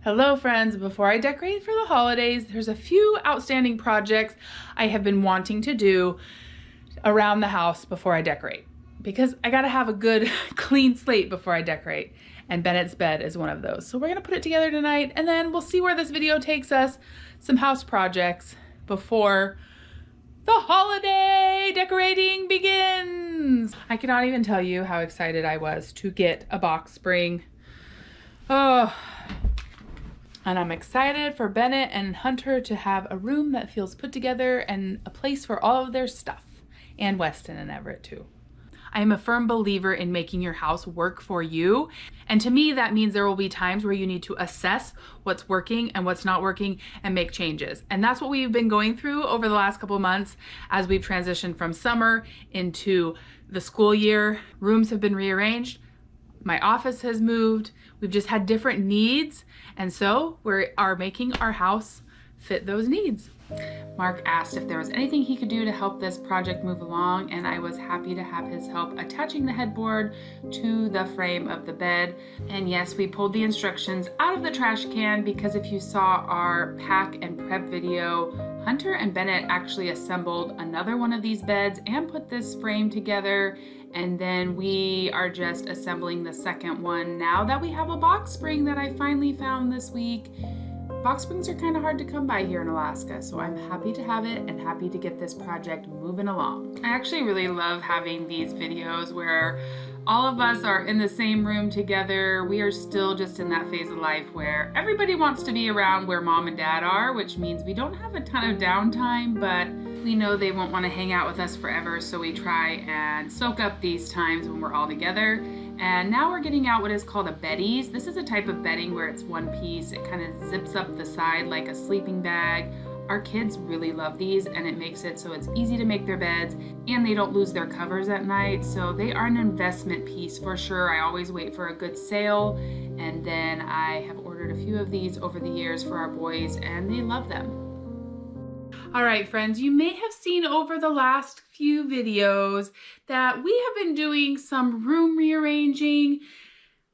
Hello friends, before I decorate for the holidays, there's a few outstanding projects I have been wanting to do around the house before I decorate. Because I gotta have a good clean slate before I decorate. And Bennett's bed is one of those. So we're gonna put it together tonight and then we'll see where this video takes us. Some house projects before the holiday decorating begins. I cannot even tell you how excited I was to get a box spring. Oh. And I'm excited for Bennett and Hunter to have a room that feels put together and a place for all of their stuff. And Weston and Everett too. I am a firm believer in making your house work for you. And to me, that means there will be times where you need to assess what's working and what's not working and make changes. And that's what we've been going through over the last couple of months as we've transitioned from summer into the school year. Rooms have been rearranged. My office has moved. We've just had different needs. And so we are making our house fit those needs. Mark asked if there was anything he could do to help this project move along, and I was happy to have his help attaching the headboard to the frame of the bed. And yes, we pulled the instructions out of the trash can because if you saw our pack and prep video, Hunter and Bennett actually assembled another one of these beds and put this frame together. And then we are just assembling the second one now that we have a box spring that I finally found this week. Box springs are kind of hard to come by here in Alaska, so I'm happy to have it and happy to get this project moving along. I actually really love having these videos where all of us are in the same room together. We are still just in that phase of life where everybody wants to be around where mom and dad are, which means we don't have a ton of downtime, but we know they won't want to hang out with us forever, so we try and soak up these times when we're all together. And now we're getting out what is called a beddies. This is a type of bedding where it's one piece. It kind of zips up the side like a sleeping bag. Our kids really love these and it makes it so it's easy to make their beds and they don't lose their covers at night. So they are an investment piece for sure. I always wait for a good sale, and then I have ordered a few of these over the years for our boys and they love them. All right, friends, you may have seen over the last few videos that we have been doing some room rearranging,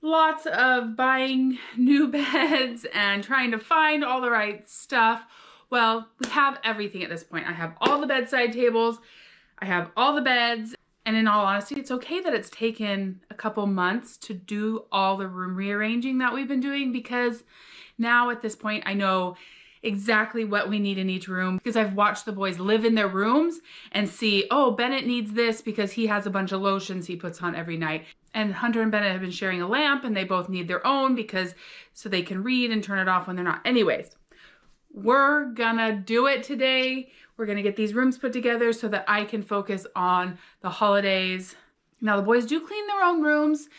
lots of buying new beds and trying to find all the right stuff. Well, we have everything at this point. I have all the bedside tables, I have all the beds, and in all honesty, it's okay that it's taken a couple months to do all the room rearranging that we've been doing, because now at this point I know exactly what we need in each room, because I've watched the boys live in their rooms and see, oh, Bennett needs this because he has a bunch of lotions he puts on every night. And Hunter and Bennett have been sharing a lamp and they both need their own because so they can read and turn it off when they're not. Anyways, we're gonna do it today. We're gonna get these rooms put together so that I can focus on the holidays. Now the boys do clean their own rooms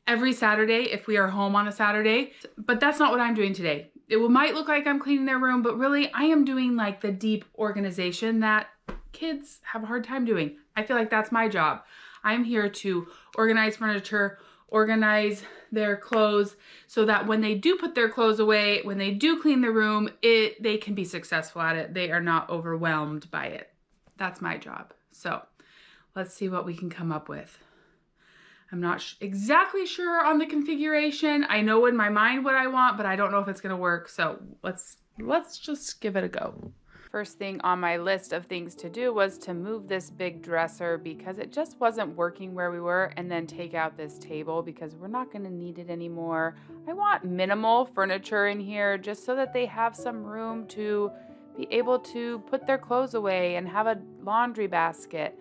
every Saturday if we are home on a Saturday, but that's not what I'm doing today. It might look like I'm cleaning their room, but really I am doing like the deep organization that kids have a hard time doing. I feel like that's my job. I'm here to organize furniture, organize their clothes so that when they do put their clothes away, when they do clean the room, they can be successful at it. They are not overwhelmed by it. That's my job. So let's see what we can come up with. I'm not exactly sure on the configuration. I know in my mind what I want, but I don't know if it's gonna work. So let's just give it a go. First thing on my list of things to do was to move this big dresser because it just wasn't working where we were, and then take out this table because we're not gonna need it anymore. I want minimal furniture in here just so that they have some room to be able to put their clothes away and have a laundry basket.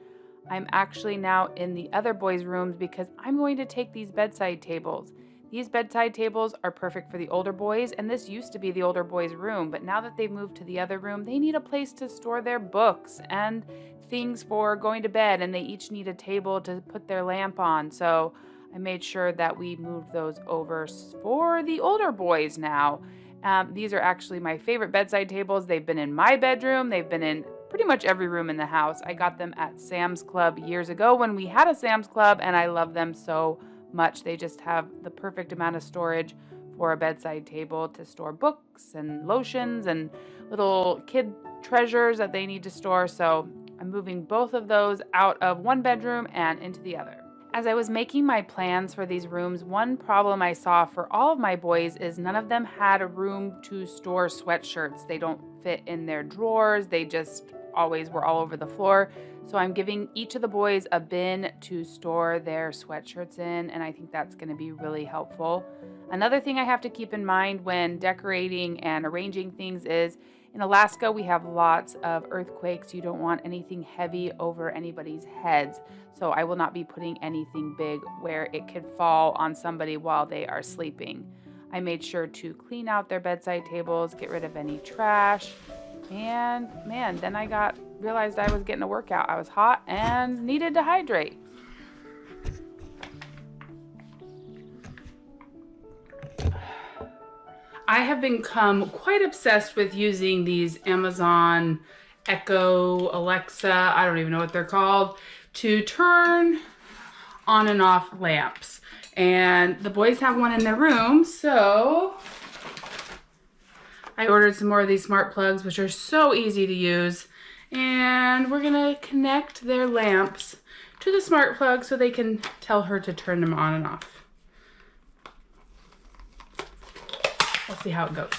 I'm actually now in the other boys' rooms because I'm going to take these bedside tables. These bedside tables are perfect for the older boys, and this used to be the older boys' room, but now that they've moved to the other room, they need a place to store their books and things for going to bed, and they each need a table to put their lamp on. So I made sure that we moved those over for the older boys now. These are actually my favorite bedside tables. They've been in my bedroom. They've been in pretty much every room in the house. I got them at Sam's Club years ago when we had a Sam's Club, and I love them so much. They just have the perfect amount of storage for a bedside table to store books and lotions and little kid treasures that they need to store. So I'm moving both of those out of one bedroom and into the other. As I was making my plans for these rooms, one problem I saw for all of my boys is none of them had a room to store sweatshirts. They don't fit in their drawers. They just always were all over the floor. So I'm giving each of the boys a bin to store their sweatshirts in, and I think that's going to be really helpful. Another thing I have to keep in mind when decorating and arranging things is in Alaska, we have lots of earthquakes. You don't want anything heavy over anybody's heads. So I will not be putting anything big where it could fall on somebody while they are sleeping. I made sure to clean out their bedside tables, get rid of any trash. And man, then I realized I was getting a workout. I was hot and needed to hydrate. I have become quite obsessed with using these Amazon Echo, Alexa, I don't even know what they're called, to turn on and off lamps. And the boys have one in their room, so I ordered some more of these smart plugs, which are so easy to use. And we're gonna connect their lamps to the smart plug so they can tell her to turn them on and off. We'll see how it goes.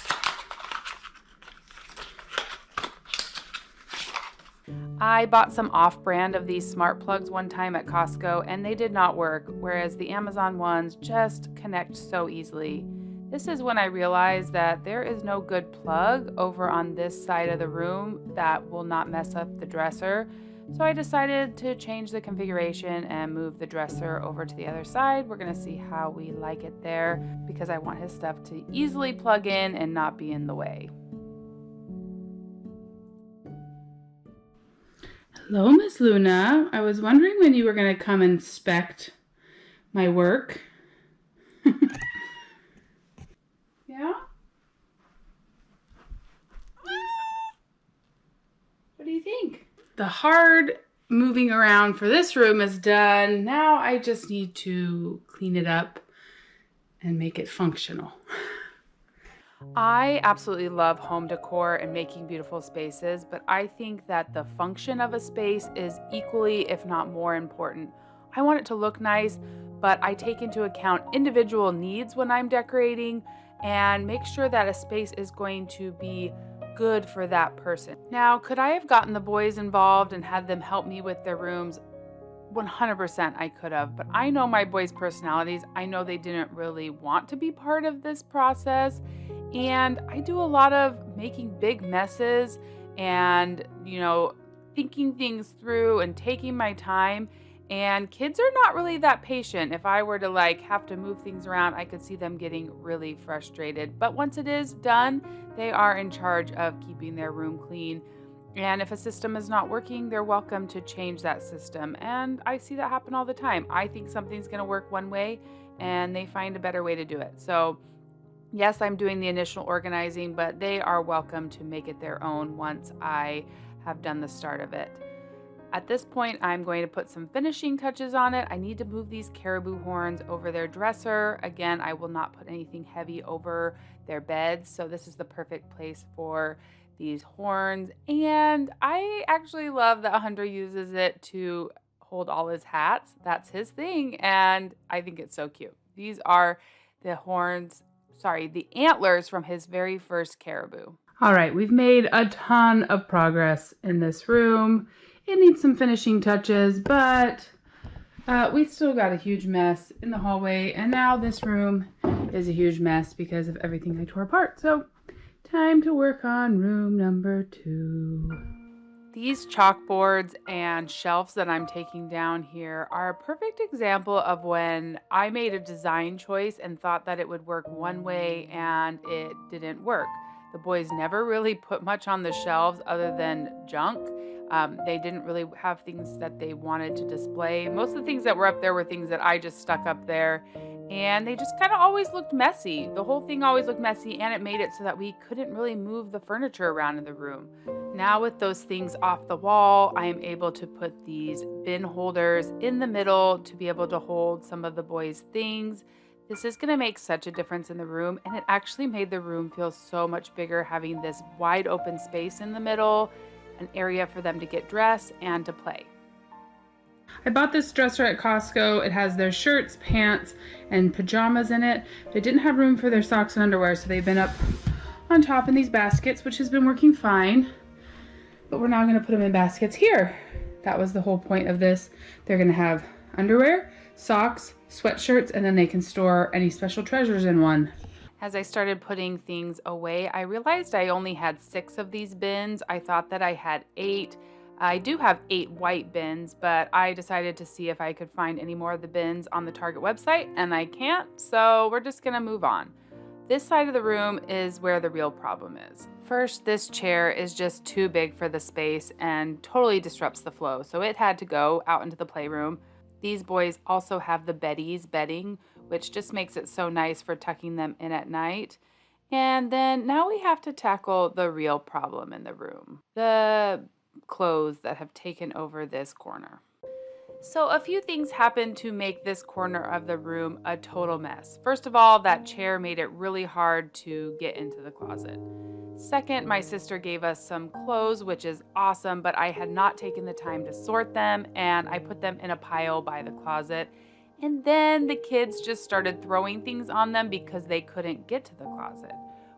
I bought some off-brand of these smart plugs one time at Costco and they did not work, whereas the Amazon ones just connect so easily. This is when I realized that there is no good plug over on this side of the room that will not mess up the dresser. So I decided to change the configuration and move the dresser over to the other side. We're gonna see how we like it there because I want his stuff to easily plug in and not be in the way. Hello, Miss Luna. I was wondering when you were gonna come inspect my work. Yeah? What do you think? The hard moving around for this room is done. Now I just need to clean it up and make it functional. I absolutely love home decor and making beautiful spaces, but I think that the function of a space is equally, if not more important. I want it to look nice, but I take into account individual needs when I'm decorating and make sure that a space is going to be good for that person. Now, could I have gotten the boys involved and had them help me with their rooms? 100% I could have, but I know my boys' personalities. I know they didn't really want to be part of this process, and I do a lot of making big messes and, thinking things through and taking my time. And kids are not really that patient. If I were to have to move things around, I could see them getting really frustrated. But once it is done, they are in charge of keeping their room clean. And if a system is not working, they're welcome to change that system. And I see that happen all the time. I think something's going to work one way and they find a better way to do it. So yes, I'm doing the initial organizing, but they are welcome to make it their own once I have done the start of it. At this point, I'm going to put some finishing touches on it. I need to move these caribou horns over their dresser. Again, I will not put anything heavy over their beds, so this is the perfect place for these horns. And I actually love that Hunter uses it to hold all his hats. That's his thing, and I think it's so cute. These are the the antlers from his very first caribou. All right, we've made a ton of progress in this room. It needs some finishing touches, but we still got a huge mess in the hallway, and now this room is a huge mess because of everything I tore apart. So time to work on room number 2. These chalkboards and shelves that I'm taking down here are a perfect example of when I made a design choice and thought that it would work one way and it didn't work. The boys never really put much on the shelves other than junk. They didn't really have things that they wanted to display. Most of the things that were up there were things that I just stuck up there, and they just kind of always looked messy. The whole thing always looked messy, and it made it so that we couldn't really move the furniture around in the room. Now with those things off the wall, I am able to put these bin holders in the middle to be able to hold some of the boys' things. This is going to make such a difference in the room, and it actually made the room feel so much bigger having this wide open space in the middle, an area for them to get dressed and to play. I bought this dresser at Costco. It has their shirts, pants, and pajamas in it. They didn't have room for their socks and underwear, so they've been up on top in these baskets, which has been working fine. But we're now gonna put them in baskets here. That was the whole point of this. They're gonna have underwear, socks, sweatshirts, and then they can store any special treasures in one. As I started putting things away, I realized I only had 6 of these bins. I thought that I had 8. I do have 8 white bins, but I decided to see if I could find any more of the bins on the Target website, and I can't, so we're just gonna move on. This side of the room is where the real problem is. First, this chair is just too big for the space and totally disrupts the flow, so it had to go out into the playroom. These boys also have the beddies bedding, which just makes it so nice for tucking them in at night. And then now we have to tackle the real problem in the room, the clothes that have taken over this corner. So a few things happened to make this corner of the room a total mess. First of all, that chair made it really hard to get into the closet. Second, my sister gave us some clothes, which is awesome, but I had not taken the time to sort them, and I put them in a pile by the closet. And then the kids just started throwing things on them because they couldn't get to the closet,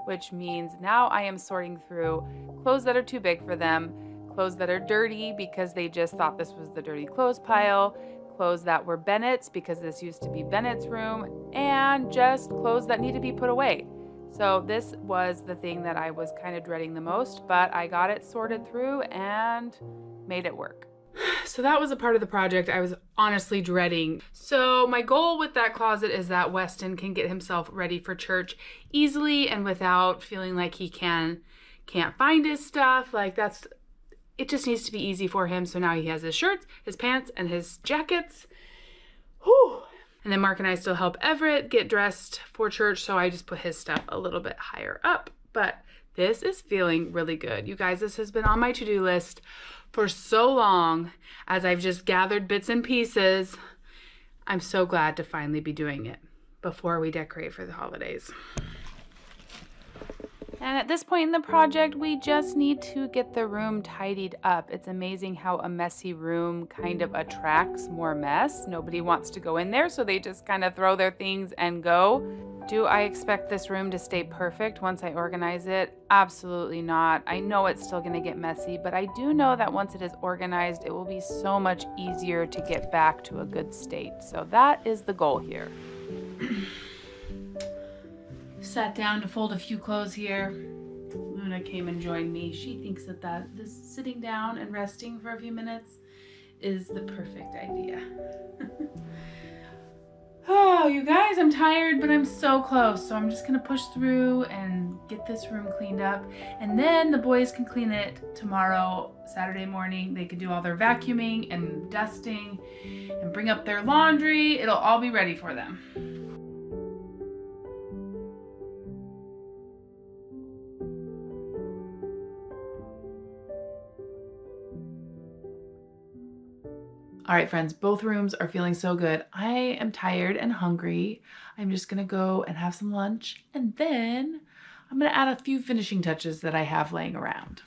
which means now I am sorting through clothes that are too big for them, clothes that are dirty because they just thought this was the dirty clothes pile, clothes that were Bennett's because this used to be Bennett's room, and just clothes that need to be put away. So this was the thing that I was kind of dreading the most, but I got it sorted through and made it work. So that was a part of the project I was honestly dreading. So my goal with that closet is that Weston can get himself ready for church easily and without feeling like he can't find his stuff. It just needs to be easy for him. So now he has his shirts, his pants, and his jackets. Whew. And then Mark and I still help Everett get dressed for church, so I just put his stuff a little bit higher up. But this is feeling really good. You guys, this has been on my to-do list for so long as I've just gathered bits and pieces. I'm so glad to finally be doing it before we decorate for the holidays. And at this point in the project, we just need to get the room tidied up. It's amazing how a messy room kind of attracts more mess. Nobody wants to go in there, so they just kind of throw their things and go. Do I expect this room to stay perfect once I organize it? Absolutely not. I know it's still gonna get messy, but I do know that once it is organized, it will be so much easier to get back to a good state. So that is the goal here. Sat down to fold a few clothes here. Luna came and joined me. She thinks that this sitting down and resting for a few minutes is the perfect idea. Oh, you guys, I'm tired, but I'm so close. So I'm just gonna push through and get this room cleaned up. And then the boys can clean it tomorrow, Saturday morning. They can do all their vacuuming and dusting and bring up their laundry. It'll all be ready for them. All right, friends, both rooms are feeling so good. I am tired and hungry. I'm just gonna go and have some lunch, and then I'm gonna add a few finishing touches that I have laying around.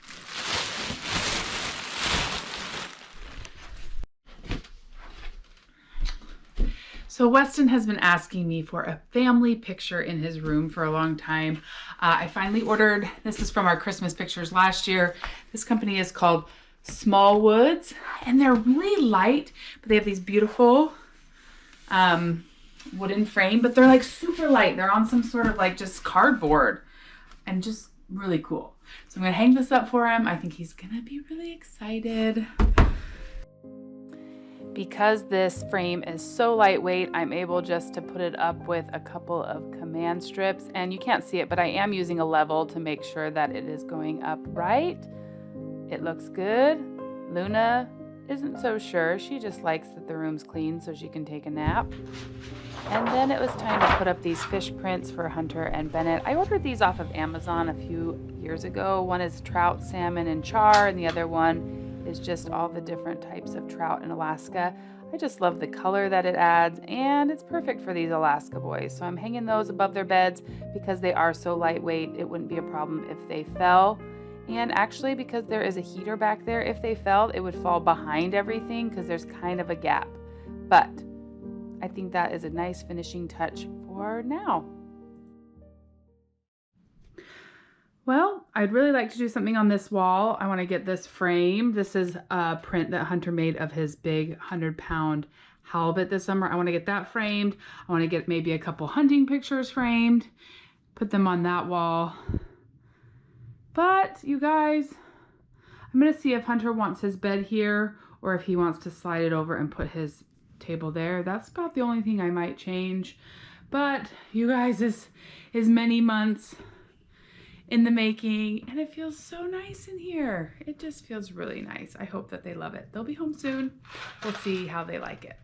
So Weston has been asking me for a family picture in his room for a long time. I finally ordered, this is from our Christmas pictures last year. This company is called Small Woods, and they're really light, but they have these beautiful wooden frame, but they're like super light. They're on some sort of like just cardboard and just really cool. So I'm gonna hang this up for him. I think he's gonna be really excited. Because this frame is so lightweight, I'm able just to put it up with a couple of command strips, and you can't see it, but I am using a level to make sure that it is going up right. It looks good. Luna isn't so sure. She just likes that the room's clean so she can take a nap. And then it was time to put up these fish prints for Hunter and Bennett. I ordered these off of Amazon a few years ago. One is trout, salmon, and char, and the other one is just all the different types of trout in Alaska. I just love the color that it adds, and it's perfect for these Alaska boys. So I'm hanging those above their beds because they are so lightweight. It wouldn't be a problem if they fell. And actually, because there is a heater back there, if they fell, it would fall behind everything because there's kind of a gap. But I think that is a nice finishing touch for now. Well, I'd really like to do something on this wall. I want to get this framed. This is a print that Hunter made of his big 100-pound halibut this summer. I want to get that framed. I want to get maybe a couple hunting pictures framed, put them on that wall. But you guys, I'm going to see if Hunter wants his bed here or if he wants to slide it over and put his table there. That's about the only thing I might change. But you guys, this is many months in the making, and it feels so nice in here. It just feels really nice. I hope that they love it. They'll be home soon. We'll see how they like it.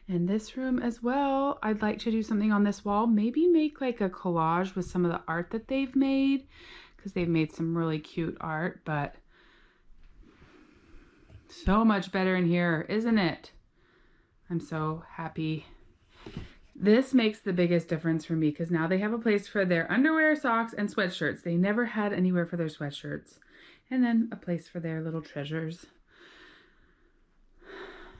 In this room as well, I'd like to do something on this wall. Maybe make like a collage with some of the art that they've made, because they've made some really cute art, but so much better in here, isn't it? I'm so happy. This makes the biggest difference for me because now they have a place for their underwear, socks, and sweatshirts. They never had anywhere for their sweatshirts. And then a place for their little treasures.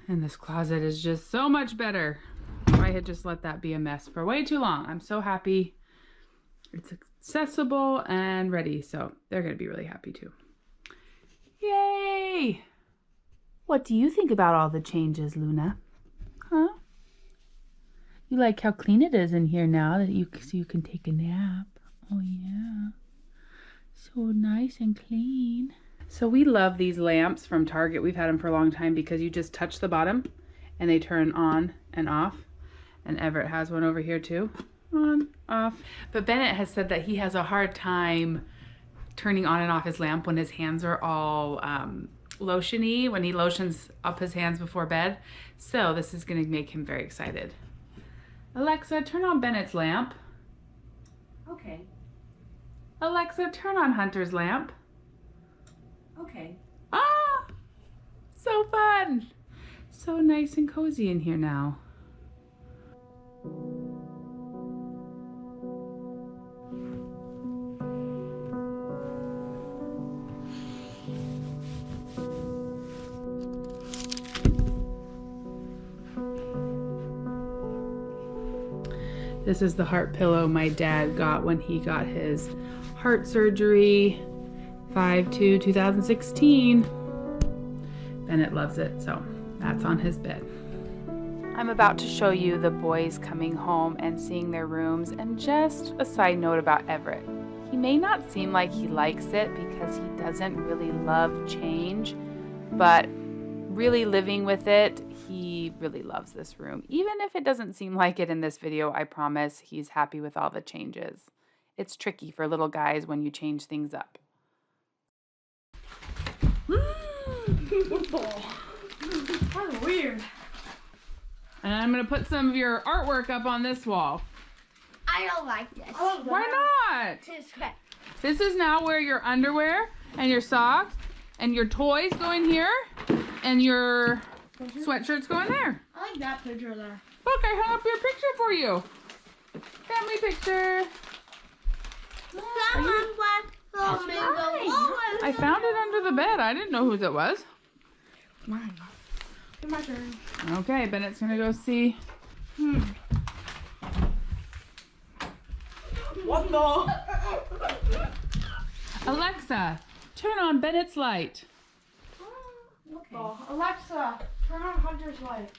And this closet is just so much better. I had just let that be a mess for way too long. I'm so happy. It's accessible and ready, so they're going to be really happy too. Yay! What do you think about all the changes, Luna? Huh? You like how clean it is in here now that you can take a nap. Oh yeah. So nice and clean. So we love these lamps from Target. We've had them for a long time because you just touch the bottom and they turn on and off. And Everett has one over here too. On, off. But Bennett has said that he has a hard time turning on and off his lamp when his hands are all lotiony, when he lotions up his hands before bed. So this is going to make him very excited. Alexa, turn on Bennett's lamp. Okay. Alexa, turn on Hunter's lamp. Okay. Ah! So fun! So nice and cozy in here now. This is the heart pillow my dad got when he got his heart surgery, 5/2/2016. Bennett loves it, so that's on his bed. I'm about to show you the boys coming home and seeing their rooms, and just a side note about Everett. He may not seem like he likes it because he doesn't really love change, but really living with it, he really loves this room. Even if it doesn't seem like it in this video, I promise he's happy with all the changes. It's tricky for little guys when you change things up. Football. That's weird. And I'm gonna put some of your artwork up on this wall. I don't like this. Why not? This is now where your underwear and your socks and your toys go in here and your sweatshirts go in there. I like that picture there. Look, I hung up your picture for you. Family picture. I found it under the bed. I didn't know whose it was. Mine. It's my turn. Okay, Bennett's gonna go see. What the? Alexa, turn on Bennett's light. Okay. Alexa, turn on Hunter's light.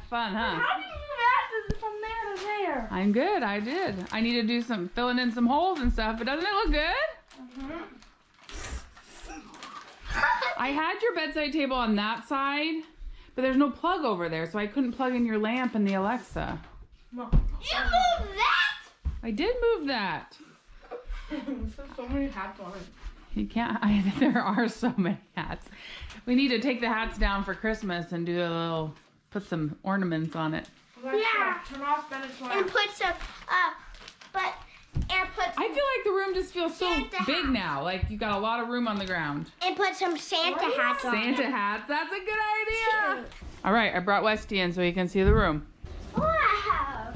Fun, huh? How did you do that from there to there? I'm good, I did. I need to do some filling in some holes and stuff, but doesn't it look good? I had your bedside table on that side, but there's no plug over there, so I couldn't plug in your lamp and the Alexa. No. You moved that? I did move that. There's so many hats on it. You can't, there are so many hats. We need to take the hats down for Christmas and do a little, put some ornaments on it. Alexa, turn off Bennett's light. And put some, I feel like the room just feels so Santa big hats. now. Like you got a lot of room on the ground. and put some Santa hats on. Santa hats, that's a good idea. All right, I brought Westy in so he can see the room. Wow.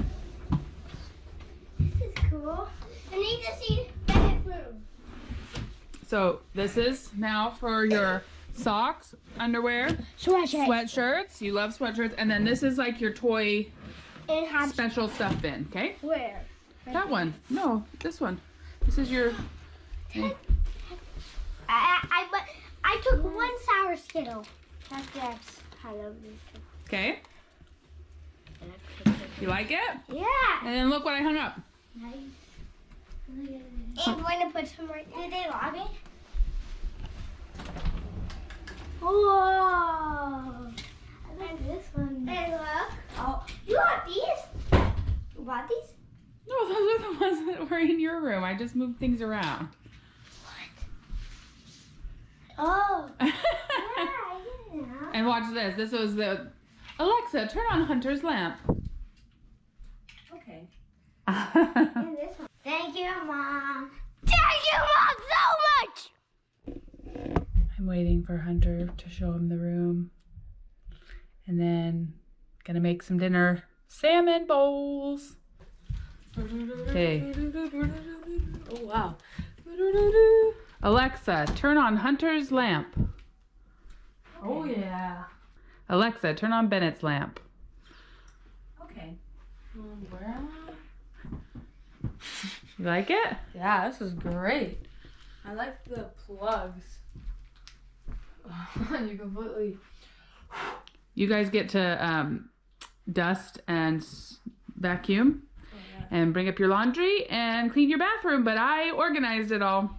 This is cool. cool. I need to see Bennett's room. So this is now for your socks, underwear, sweatshirts. You love sweatshirts. And then this is like your toy It has special stuff bin, okay? where? That one. No, this one. This is your... Okay. I took one sour Skittle. Yes, I love this. Okay. You like it? Yeah. And then look what I hung up. Nice. I'm going to put some right. Did they log it? Whoa. I like this one. Hey, look. Oh, you got these? You bought these? No, those are the ones that were in your room. I just moved things around. Oh. Yeah, I didn't know. And watch this. This was the... Alexa, turn on Hunter's lamp. Okay. And this one. Thank you, Mom. Thank you, Mom, so much. I'm waiting for Hunter to show him the room. And then gonna make some dinner. Salmon bowls. Okay. Oh, wow. Alexa, turn on Hunter's lamp. Oh, yeah. Alexa, turn on Bennett's lamp. Okay. Where am I? You like it? Yeah, this is great. I like the plugs. You completely... You guys get to dust and vacuum and bring up your laundry and clean your bathroom, but I organized it all.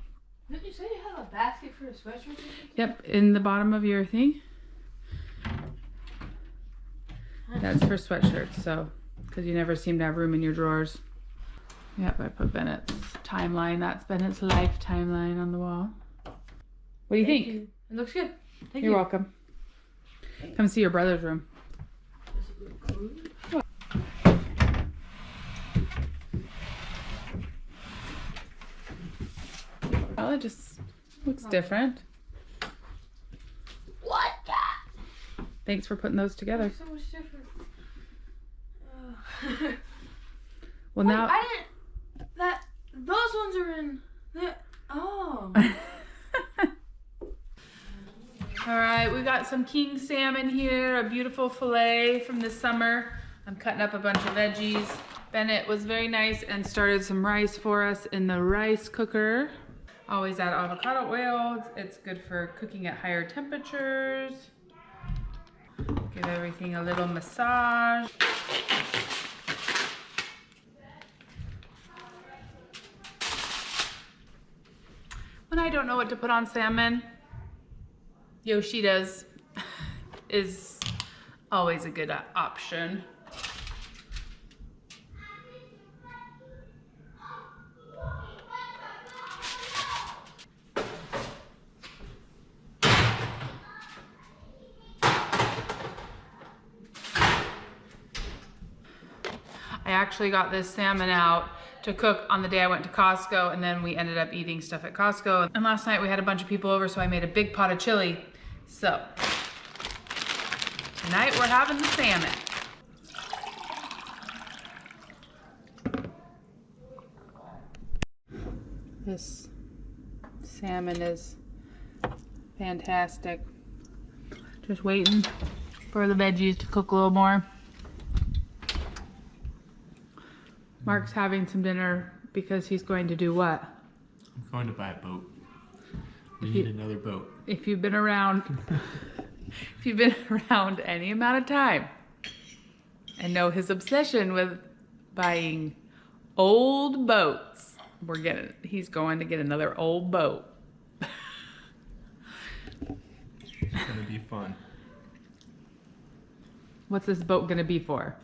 Didn't you say you have a basket for a sweatshirt? Yep, in the bottom of your thing. That's for sweatshirts, so, because you never seem to have room in your drawers. Yep, I put Bennett's timeline. That's Bennett's life timeline on the wall. What do you think? You. It looks good. Thank You're you. welcome. Come see your brother's room. Well, it just looks different. What the? Thanks for putting those together. So much different. Well, Wait, now... I didn't... Those ones are in... Oh. All right, we got some king salmon here, a beautiful fillet from the summer. I'm cutting up a bunch of veggies. Bennett was very nice and started some rice for us in the rice cooker. Always add avocado oil. It's good for cooking at higher temperatures. Give everything a little massage. When I don't know what to put on salmon, Yoshida's is always a good option. I actually got this salmon out to cook on the day I went to Costco, and then we ended up eating stuff at Costco. And last night we had a bunch of people over, so I made a big pot of chili. So, tonight we're having the salmon. This salmon is fantastic. Just waiting for the veggies to cook a little more. Mark's having some dinner because he's going to do what? I'm going to buy a boat. We need another boat. If you've been around, if you've been around any amount of time and know his obsession with buying old boats, he's going to get another old boat. It's going to be fun. What's this boat going to be for?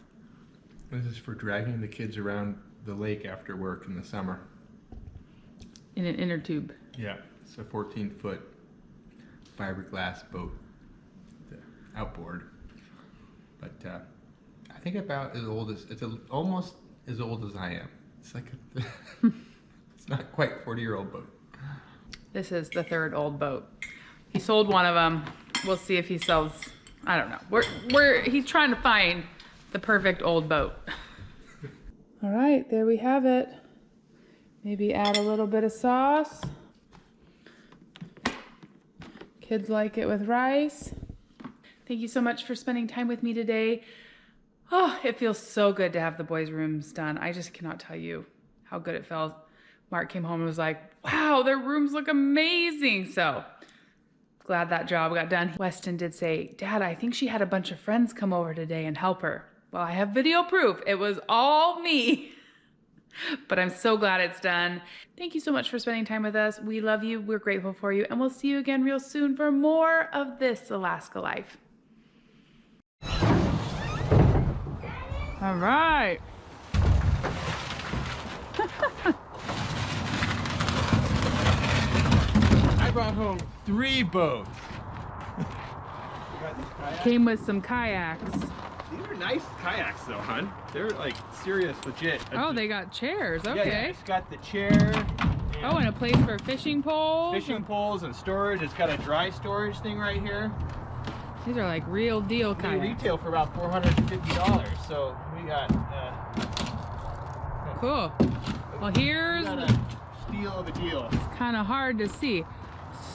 This is for dragging the kids around the lake after work in the summer. In an inner tube. Yeah, it's a 14-foot fiberglass boat, the outboard. But I think about as old as, almost as old as I am. It's like it's not quite 40-year-old boat. This is the third old boat. He sold one of them. We'll see if he sells, I don't know. He's trying to find the perfect old boat. All right, there we have it. Maybe add a little bit of sauce. Kids like it with rice. Thank you so much for spending time with me today. Oh, it feels so good to have the boys' rooms done. I just cannot tell you how good it felt. Mark came home and was like, wow, their rooms look amazing. So glad that job got done. Weston did say, Dad, I think she had a bunch of friends come over today and help her. Well, I have video proof. It was all me. But I'm so glad it's done. Thank you so much for spending time with us. We love you. We're grateful for you. And we'll see you again real soon for more of This Alaska Life. All right. I brought home 3 boats. Came with some kayaks. These are nice kayaks though, hon. They're like serious, legit. Oh, they got chairs. Yeah, Okay. yeah, it's got the chair. Oh, and a place for fishing poles. Fishing poles and storage. It's got a dry storage thing right here. These are like real deal They kayaks. retail for about $450. So we got Cool. Well, here's we got a steal of a deal. kind of hard to see.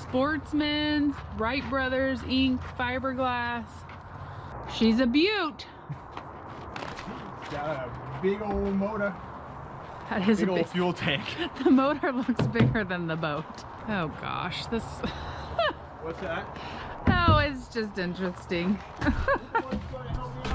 Sportsman, Wright Brothers, Inc., fiberglass. She's a beaut. Got a big old motor. That is Big a old big. fuel tank. The motor looks bigger than the boat. Oh gosh, this. What's that? Oh, it's just interesting.